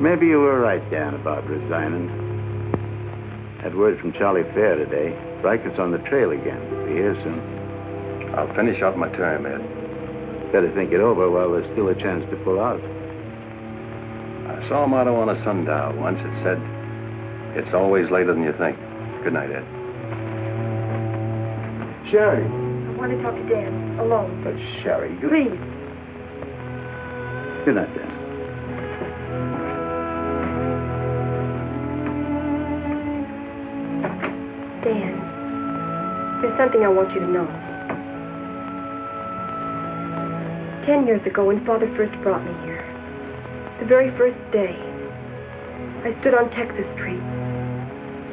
Maybe you were right, Dan, about resigning. Had word from Charlie Fair today. Reichert's on the trail again. Be here soon. I'll finish out my term, Ed. Better think it over while there's still a chance to pull out. I saw a motto on a sundial once. It said, "It's always later than you think." Good night, Ed. Sherry. I want to talk to Dan, alone. But Sherry, you... Please. Good night, Dan. Dan, there's something I want you to know. 10 years ago, when Father first brought me here, the very first day, I stood on Texas Street.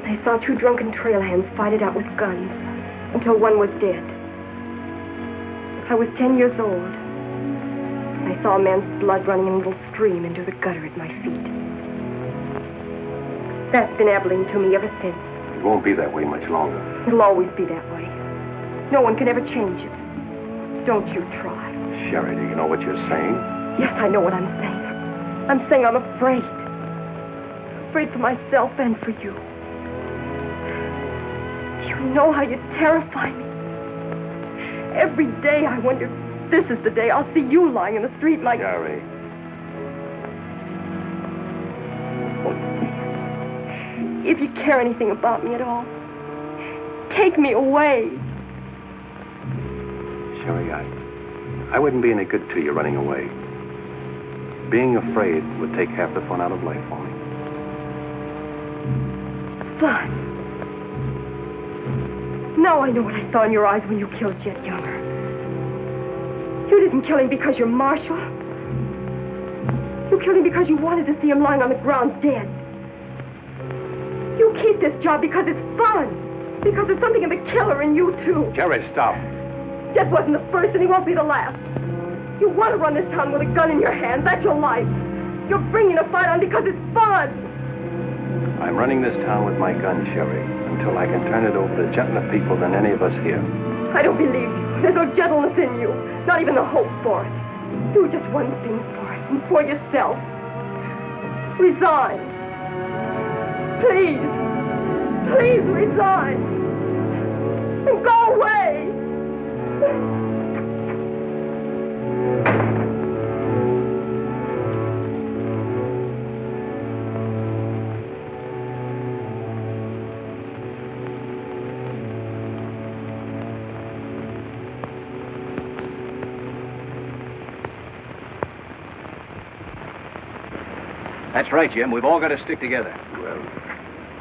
I saw 2 drunken trail hands fight it out with guns until one was dead. I was 10 years old. I saw a man's blood running in a little stream into the gutter at my feet. That's been Abilene to me ever since. It won't be that way much longer. It'll always be that way. No one can ever change it. Don't you try. Sherry, do you know what you're saying? Yes, I know what I'm saying. I'm saying I'm afraid. Afraid for myself and for you. Do you know how you terrify me? Every day I wonder if this is the day I'll see you lying in the street like... Sherry. If you care anything about me at all, take me away. Sherry, I wouldn't be any good to you running away. Being afraid would take half the fun out of life for me. Fun. Now I know what I saw in your eyes when you killed Jed Younger. You didn't kill him because you're Marshal. You killed him because you wanted to see him lying on the ground dead. You keep this job because it's fun. Because there's something in the killer in you, too. Sherry, stop. Jed wasn't the first, and he won't be the last. You want to run this town with a gun in your hand. That's your life. You're bringing a fight on because it's fun. I'm running this town with my gun, Sherry, until I can turn it over to gentler people than any of us here. I don't believe you. There's no gentleness in you. Not even the hope for it. Do just one thing for it, and for yourself. Resign. Please. Please resign. And go away. That's right, Jim. We've all got to stick together. Well,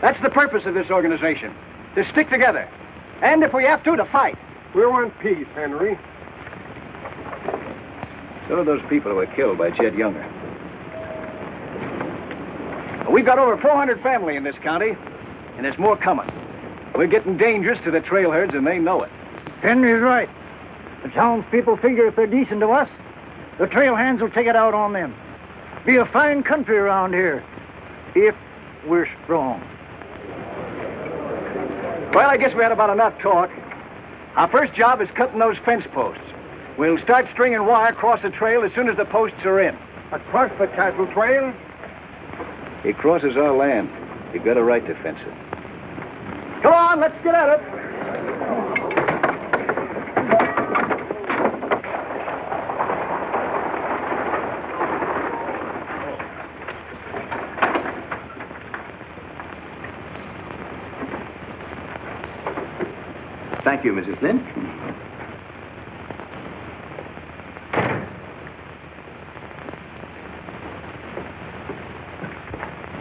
that's the purpose of this organization. To stick together. And if we have to fight. We want peace, Henry. So are those people who were killed by Jed Younger. We've got over 400 family in this county, and there's more coming. We're getting dangerous to the trail herds, and they know it. Henry's right. The townspeople figure if they're decent to us, the trail hands will take it out on them. Be a fine country around here, if we're strong. Well, I guess we had about enough talk. Our first job is cutting those fence posts. We'll start stringing wire across the trail as soon as the posts are in. Across the cattle trail? It crosses our land. You've got a right to fence it. Come on, let's get at it. Thank you, Mrs. Flint.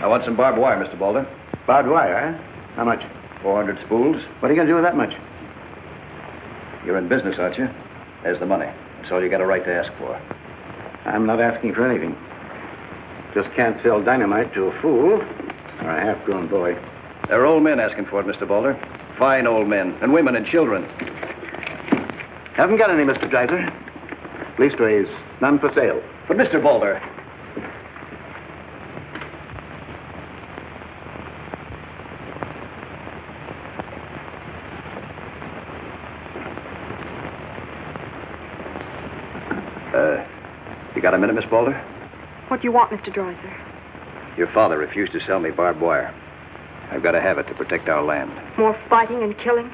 I want some barbed wire, Mr. Balder. Barbed wire, eh? How much? 400 spools. What are you going to do with that much? You're in business, aren't you? There's the money. That's all you got a right to ask for. I'm not asking for anything. Just can't sell dynamite to a fool or a half-grown boy. There are old men asking for it, Mr. Balder. Fine old men, and women and children. Haven't got any, Mr. Dreiser. Leastways, none for sale. But, Mr. Balder... You got a minute, Miss Balder? What do you want, Mr. Dreiser? Your father refused to sell me barbed wire. I've got to have it to protect our land. More fighting and killing?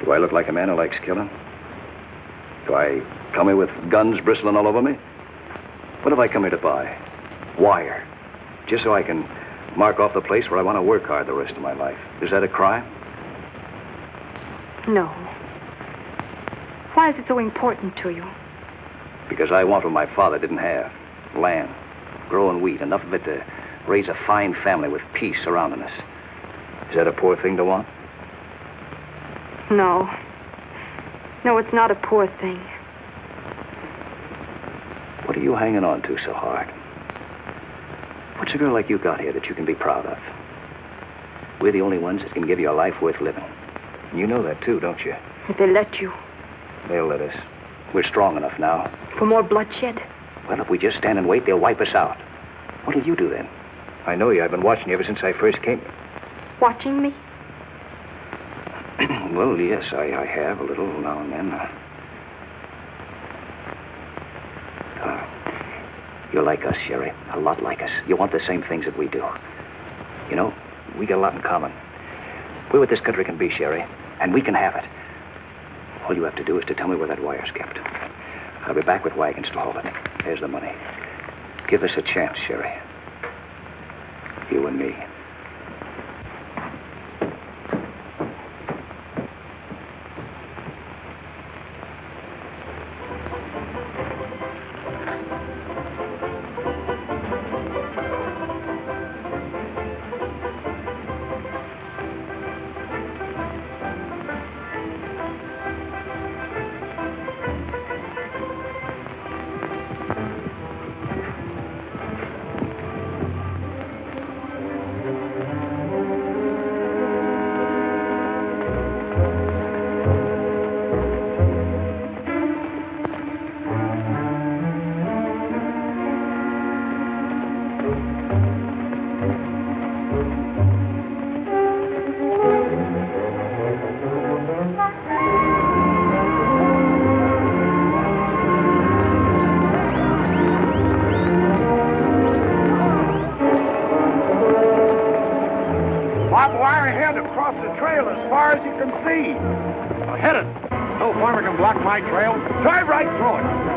Do I look like a man who likes killing? Do I come here with guns bristling all over me? What have I come here to buy? Wire. Just so I can mark off the place where I want to work hard the rest of my life. Is that a crime? No. Why is it so important to you? Because I want what my father didn't have. Land. Growing wheat. Enough of it to raise a fine family with peace surrounding us. Is that a poor thing to want? No. No, it's not a poor thing. What are you hanging on to so hard? What's a girl like you got here that you can be proud of? We're the only ones that can give you a life worth living. You know that, too, don't you? If they let you. They'll let us. We're strong enough now. For more bloodshed? Well, if we just stand and wait, they'll wipe us out. What'll you do then? I know you. I've been watching you ever since I first came. Watching me? Well, yes, I have a little now and then. You're like us, Sherry. A lot like us. You want the same things that we do. You know, we got a lot in common. We're what this country can be, Sherry, and we can have it. All you have to do is to tell me where that wire's kept. I'll be back with wagons to haul it. There's the money. Give us a chance, Sherry. You and me. Barbed wire ahead across the trail as far as you can see. Now hit it. No farmer can block my trail. Drive right through it.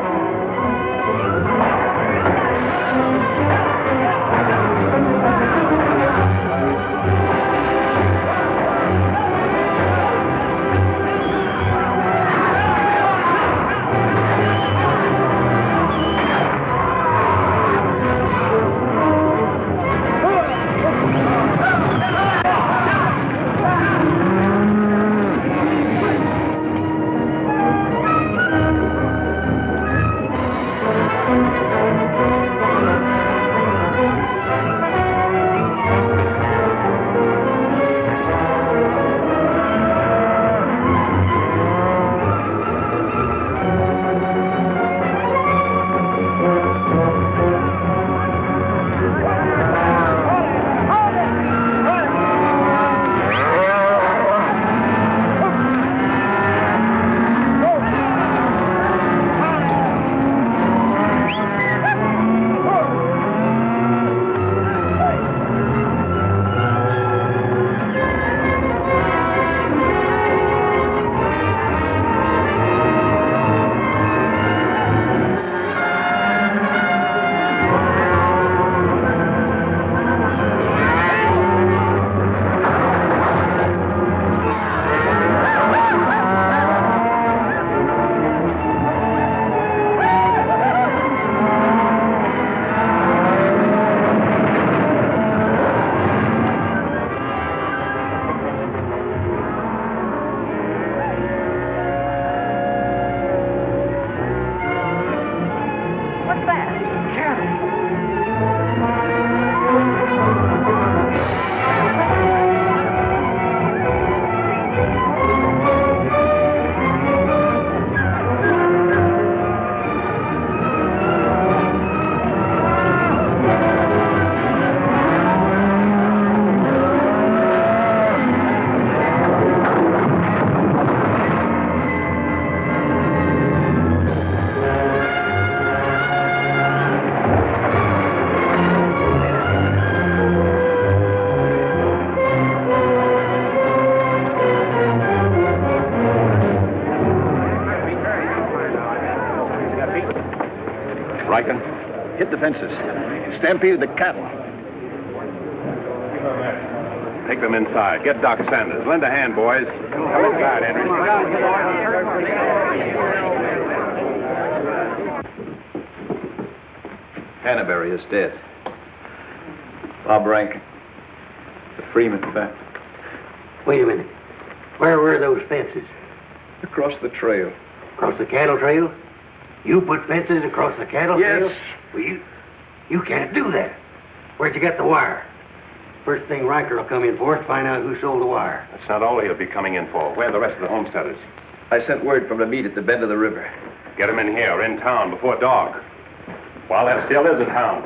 hit the fences, stampeded the cattle. Take them inside. Get Doc Sanders. Lend a hand, boys. Come inside, Henry. Hannaberry is dead. Bob Rankin. The Freeman family. Wait a minute. Where were those fences? Across the trail. Across the cattle trail? You put fences across the cattle trail? Yes. Well, you can't do that. Where'd you get the wire? First thing Riker will come in for is find out who sold the wire. That's not all he'll be coming in for. Where are the rest of the homesteaders? I sent word from the meet at the bend of the river. Get them in here, in town, before dark. While that still is a town.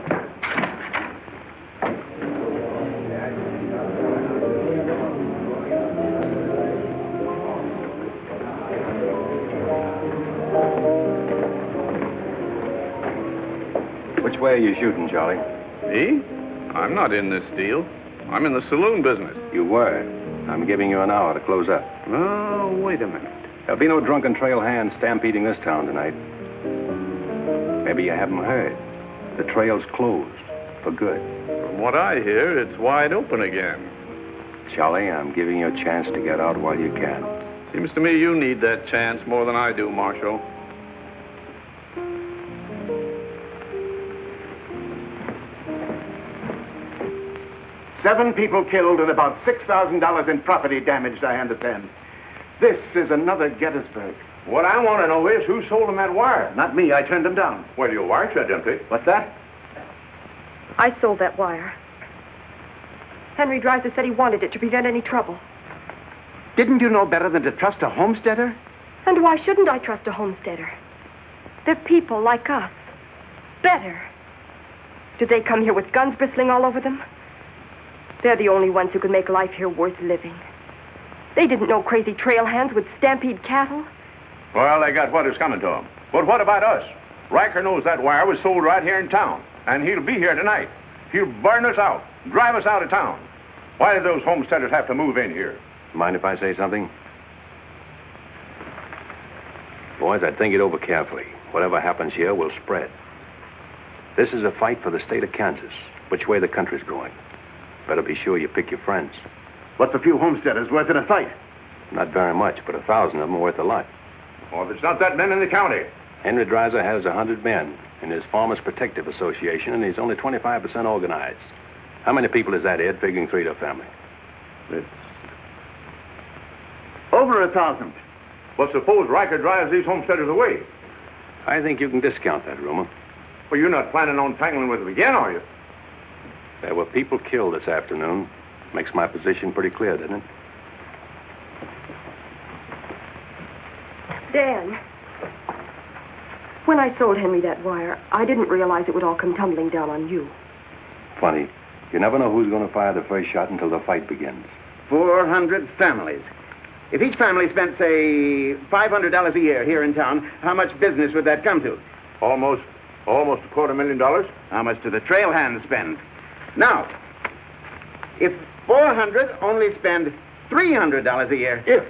Which way are you shooting, Charlie? Me? I'm not in this deal. I'm in the saloon business. You were. I'm giving you an hour to close up. Oh, wait a minute. There'll be no drunken trail hands stampeding this town tonight. Maybe you haven't heard. The trail's closed. For good. From what I hear, it's wide open again. Charlie, I'm giving you a chance to get out while you can. Seems to me you need that chance more than I do, Marshal. Seven people killed and about $6,000 in property damaged, I understand. This is another Gettysburg. What I want to know is who sold him that wire? Not me. I turned them down. Well, your wire shed empty. What's that? I sold that wire. Henry Dreiser said he wanted it to prevent any trouble. Didn't you know better than to trust a homesteader? And why shouldn't I trust a homesteader? They're people like us. Better. Did they come here with guns bristling all over them? They're the only ones who can make life here worth living. They didn't know crazy trail hands would stampede cattle. Well, they got what is coming to them. But what about us? Riker knows that wire was sold right here in town, and he'll be here tonight. He'll burn us out, drive us out of town. Why did those homesteaders have to move in here? Mind if I say something? Boys, I'd think it over carefully. Whatever happens here will spread. This is a fight for the state of Kansas, which way the country's going. Better be sure you pick your friends. What's a few homesteaders worth in a fight? Not very much, but 1,000 of them are worth a lot. Well, there's not that many in the county. Henry Dreiser has 100 men in his Farmers Protective Association, and he's only 25% organized. How many people is that, Ed, figuring 3 to a family? It's over 1,000. Well, suppose Riker drives these homesteaders away. I think you can discount that rumor. Well, you're not planning on tangling with them again, are you? There were people killed this afternoon. Makes my position pretty clear, doesn't it? Dan, when I sold Henry that wire, I didn't realize it would all come tumbling down on you. Funny. You never know who's going to fire the first shot until the fight begins. 400 families. If each family spent, say, $500 a year here in town, how much business would that come to? Almost $250,000. How much do the trail hands spend? Now, if 400 only spend $300 a year. If.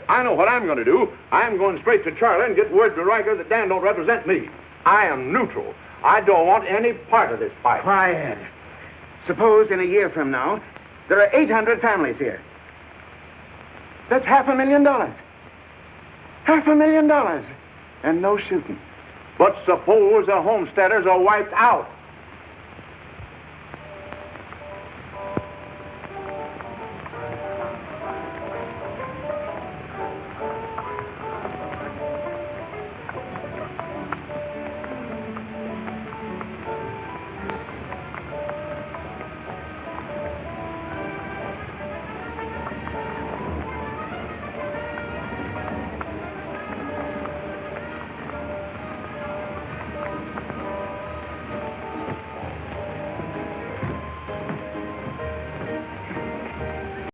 I know what I'm going to do. I'm going straight to Charlie and get word to Riker that Dan don't represent me. I am neutral. I don't want any part of this fight. Quiet. Suppose in a year from now, there are 800 families here. That's $500,000. $500,000. And no shooting. But suppose the homesteaders are wiped out.